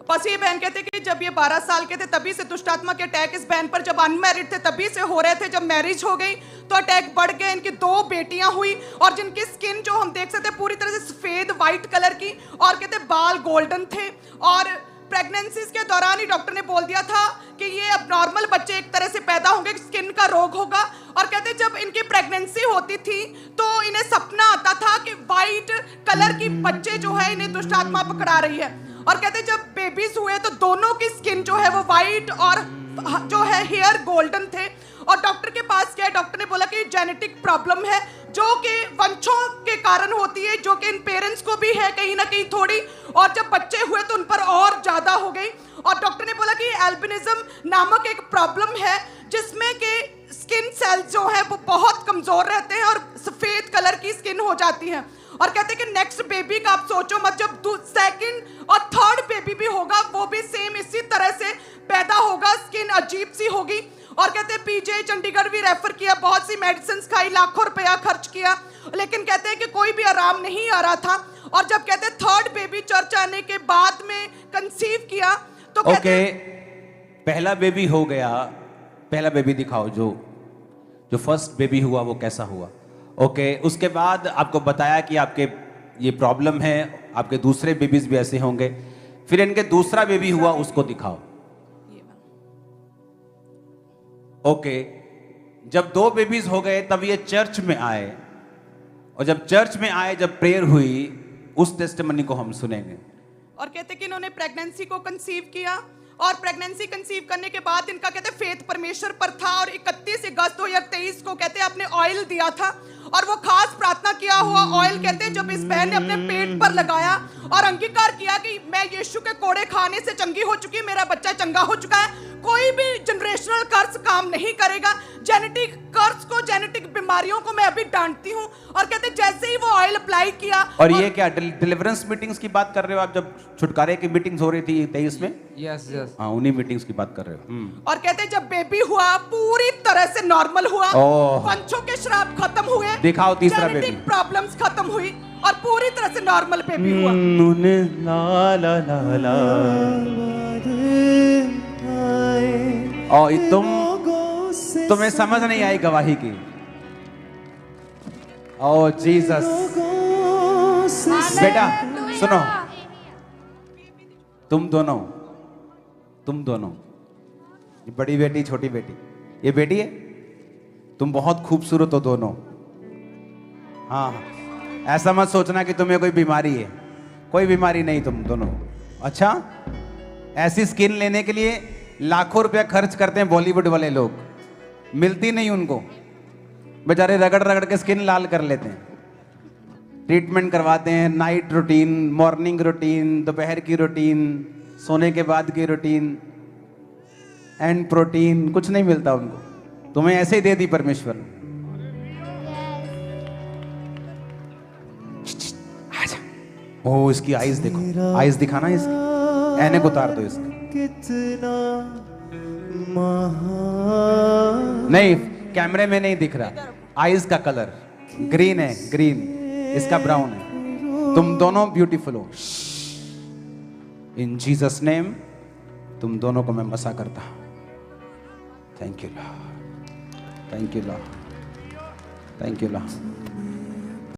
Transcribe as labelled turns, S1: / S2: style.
S1: बस ये बहन कहते कि जब ये 12 साल के थे तभी से दुष्ट आत्मा के अटैक इस बहन पर, जब अनमैरिड थे तभी से हो रहे थे। जब मैरिज हो गई तो अटैक बढ़ गए। इनकी 2 बेटियां हुई और जिनकी स्किन जो हम देख सकते पूरी तरह से सफेद व्हाइट कलर की, और कहते बाल गोल्डन थे। और प्रेगनेंसीज के दौरान ही डॉक्टर ने बोल दिया था कि ये अब नॉर्मल बच्चे एक तरह से पैदा होंगे, स्किन का रोग होगा। और कहते जब इनकी प्रेगनेंसी होती थी तो इन्हें सपना आता था कि वाइट कलर की बच्चे जो है इन्हें दुष्ट आत्मा पकड़ा रही है। और कहते जब बेबीज हुए तो दोनों की स्किन जो है वो वाइट और जो है हेयर गोल्डन थे। और डॉक्टर के पास गए, डॉक्टर ने बोला कि जेनेटिक प्रॉब्लम है जो कि वंशों के कारण होती है, जो कि इन पेरेंट्स को भी है कहीं ना कहीं थोड़ी, और जब बच्चे हुए तो उन पर और ज्यादा हो गई। और डॉक्टर ने बोला कि एल्बिनिज्म नामक एक प्रॉब्लम है जिसमें कि स्किन सेल्स जो है वो बहुत कमजोर रहते हैं और सफेद कलर की स्किन हो जाती है। और कहते हैं कि नेक्स्ट बेबी का आप सोचो मत, जब सेकंड और थर्ड बेबी भी होगा वो भी सेम इसी तरह से पैदा होगा, स्किन अजीब सी होगी। और कहते हैं पीजे चंडीगढ़ भी रेफर किया, बहुत सी मेडिसिन खाई, लाखों रुपया खर्च किया, लेकिन कहते हैं कि कोई भी आराम नहीं आ रहा था। और जब कहते हैं थर्ड बेबी चर्च आने के बाद में कंसीव किया तो
S2: ओके, पहला बेबी हो गया, पहला बेबी दिखाओ, जो फर्स्ट बेबी हुआ वो कैसा हुआ। ओके, उसके बाद आपको बताया कि आपके ये प्रॉब्लम है, आपके दूसरे बेबीज भी ऐसे होंगे। फिर इनके दूसरा बेबी हुआ, उसको दिखाओ। ओके, जब 2 बेबीज हो गए तब ये चर्च में आए, और जब चर्च में आए, जब प्रेयर हुई, उस टेस्टिमनी को हम सुनेंगे।
S1: और कहते कि इन्होंने प्रेगनेंसी को कंसीव किया, और प्रेगनेंसी कंसीव करने के बाद इनका कहते फेथ परमेश्वर पर था। और 31 अगस्त 2023 को कहते आपने ऑयल दिया था, और वो खास प्रार्थना किया हुआ ऑयल कहते जब इस बहन ने अपने पेट पर लगाया और अंगीकार किया कि मैं यीशु के कोड़े खाने से चंगी हो चुकी, मेरा बच्चा चंगा हो चुका है, कोई भी जनरेशनल कर्स काम नहीं करेगा, जेनेटिक कर्स को, जेनेटिक बीमारियों को मैं अभी डांटती हूँ। और कहते जैसे ही वो ऑयल अप्लाई किया।
S2: और ये क्या डिलीवरेंस मीटिंग्स की बात कर रहे हो आप, जब छुटकारे की मीटिंग्स हो रही थी 23 में?
S3: यस यस,
S2: हाँ, उन्हीं मीटिंग्स की बात कर रहे हो।
S1: और कहते जब बेबी हुआ पूरी तरह से नॉर्मल हुआ, वंशों के श्राप खत्म हुए,
S2: दिखाओ तीसरा बेबी,
S1: जेनेटिक प्रॉब्लम्स खत्म हुई और पूरी तरह से नॉर्मल बेबी हुआ।
S2: ला ला ला ला। और तुम्हें समझ नहीं आई गवाही की। ओ जीसस। बेटा सुनो, तुम दोनों, ये बड़ी बेटी छोटी बेटी, ये बेटी है, तुम बहुत खूबसूरत हो दोनों। हाँ, ऐसा मत सोचना कि तुम्हें कोई बीमारी है, कोई बीमारी नहीं, तुम दोनों। अच्छा, ऐसी स्किन लेने के लिए लाखों रुपया खर्च करते हैं बॉलीवुड वाले लोग, मिलती नहीं उनको, बेचारे रगड़ रगड़ के स्किन लाल कर लेते हैं, ट्रीटमेंट करवाते हैं, नाइट रूटीन, मॉर्निंग रूटीन, दोपहर की रूटीन, सोने के बाद की रूटीन, एंड प्रोटीन, कुछ नहीं मिलता उनको। तुम्हें ऐसे ही दे दी परमेश्वर। ओ, इसकी आईज देखो, आईज दिखाना इसकी, ऐनक उतार दो इसकी। नहीं, कैमरे में नहीं दिख रहा, आईज का कलर ग्रीन है, ग्रीन, इसका ब्राउन है। तुम दोनों ब्यूटीफुल हो। इन जीसस नेम तुम दोनों को मैं मसा करता हूं। Thank you Lord, thank you Lord, thank you Lord.